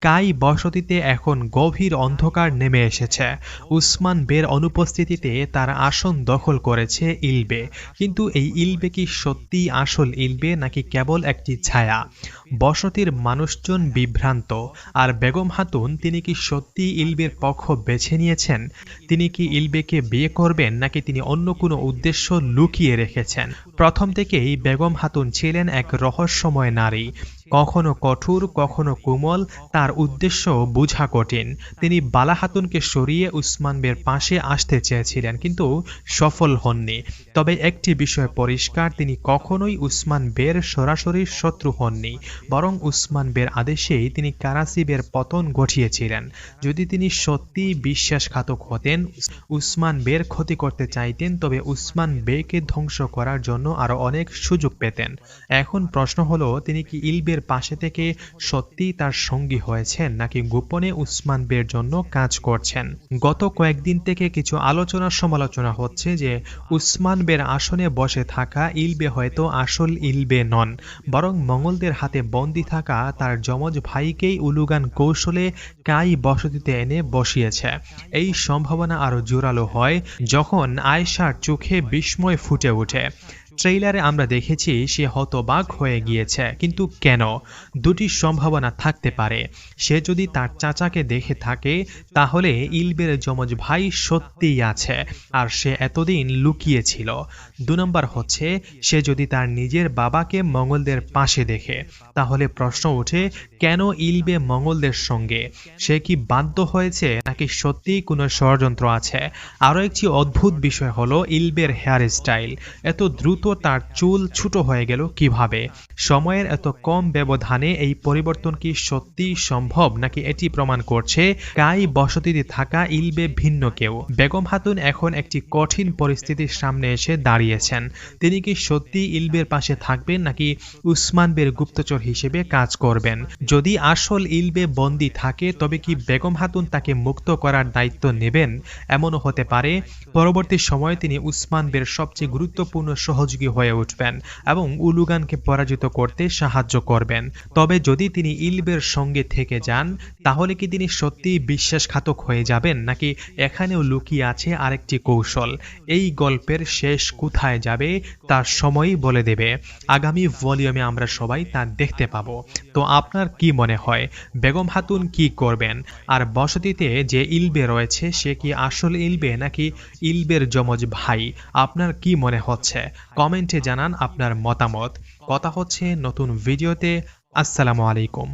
কাই বসতিতে এখন গভীর অন্ধকার নেমে এসেছে। উসমান বের অনুপস্থিতিতে তার আসন দখল করেছে ইলবে। কিন্তু এই ইলবে কি সত্যিই আসল ইলবে নাকি কেবল একটি ছায়া? বসতির মানুষজন বিভ্রান্ত। আর বেগম খাতুন তিনি কি সত্যিই ইলবের পক্ষ বেছে নিয়েছেন? তিনি কি ইলবেকে বিয়ে করবেন নাকি তিনি অন্য কোনো উদ্দেশ্য লুকিয়ে রেখেছেন? প্রথম থেকেই বেগম খাতুন ছিলেন এক রহস্যময় নারী। কখনো কঠোর, কখনো কোমল, তার উদ্দেশ্য বোঝা কঠিন। তিনি বালা খাতুনকে সরিয়ে উসমান বের পাশে আসতে চেয়েছিলেন, কিন্তু সফল হননি। তবে একটি বিষয় পরিষ্কার, তিনি কখনোই উসমান বের সরাসরি শত্রু হননি, বরং উসমান বের আদেশেই তিনি কারাসিবের পতন ঘটিয়েছিলেন। যদি তিনি সত্যিই বিশ্বাসঘাতক হতেন, উসমান বের ক্ষতি করতে চাইতেন, তবে উসমান বেকে ধ্বংস করার জন্য আরো অনেক সুযোগ পেতেন। এখন প্রশ্ন হলো, তিনি কি ইলবের পাশে থেকে সত্যিই তার সঙ্গী হয়েছেন নাকি গোপনে উসমান বের জন্য কাজ করছেন? গত কয়েকদিন থেকে কিছু আলোচনা সমালোচনা হচ্ছে যে উসমান বের আসনে বসে থাকা ইলবে হয়তো আসল ইলবে নন, বরং মঙ্গলদের হাতে বন্দী থাকা তার যমজ ভাইকেই উলুগান কৌশলে কাই বসতিতে এনে বসিয়েছে। এই সম্ভাবনা আরো জোরালো হয় যখন আয়েশার চোখে বিস্ময় ফুটে ওঠে। ট্রেইলারে আমরা দেখেছি সে হতবাক হয়ে গিয়েছে, কিন্তু কেন? দুটি সম্ভাবনা থাকতে পারে। সে যদি তার চাচাকে দেখে থাকে, তাহলে ইলবের যমজ ভাই সত্যিই আছে আর সে এতদিন লুকিয়েছিল। ২ নম্বর হচ্ছে, সে যদি তার নিজের বাবাকে মঙ্গলদের পাশে দেখে, তাহলে প্রশ্ন ওঠে, কেন ইলবে মঙ্গলদের সঙ্গে? সে কি বাধ্য হয়েছে নাকি সত্যিই কোনো ষড়যন্ত্র আছে? আরও একটি অদ্ভুত বিষয় হলো ইলবের হেয়ার স্টাইল। এত দ্রুত তার চুল ছোট হয়ে গেল কিভাবে? সময়ের এত কম ব্যবধানে এই পরিবর্তন কি সত্যিই সম্ভব, নাকি এটি প্রমাণ করছে কাই বসতিতে থাকা ইলবে ভিন্ন কেউ? বেগম খাতুন এখন একটি কঠিন পরিস্থিতির সামনে এসে দাঁড়িয়েছেন। তিনি কি সত্যিই ইলবের পাশে থাকবেন নাকি উসমান বের গুপ্তচর হিসেবে কাজ করবেন? যদি আসল ইলবে বন্দী থাকে, তবে কি বেগম খাতুন তাকে মুক্ত করার দায়িত্ব নেবেন? এমনও হতে পারে পরবর্তী সময়ে তিনি উসমান বের সবচেয়ে গুরুত্বপূর্ণ সহযোগী হয়ে উঠবেন এবং উলুগানকে পরাজিত করতে সাহায্য করবেন। তবে যদি তিনি ইলবের সঙ্গে থেকে যান, তাহলে কি তিনি সত্যিই বিশ্বাসঘাতক হয়ে যাবেন নাকি এখানেও লুকিয়ে আছে আরেকটি কৌশল? এই গল্পের শেষ কোথায় যাবে তার সময়ই বলে দেবে। আগামী ভলিউমে আমরা সবাই তা দেখতে পাবো। তো আপনার কি মনে হয়, বেগম খাতুন কি করবেন? আর বসতিতে যে ইলবে রয়েছে, সে কি আসল ইলবে নাকি ইলবের যমজ ভাই? আপনার কি মনে হচ্ছে? কমেন্টে জানান আপনার মতামত। কথা হচ্ছে নতুন ভিডিওতে। আসসালামু আলাইকুম।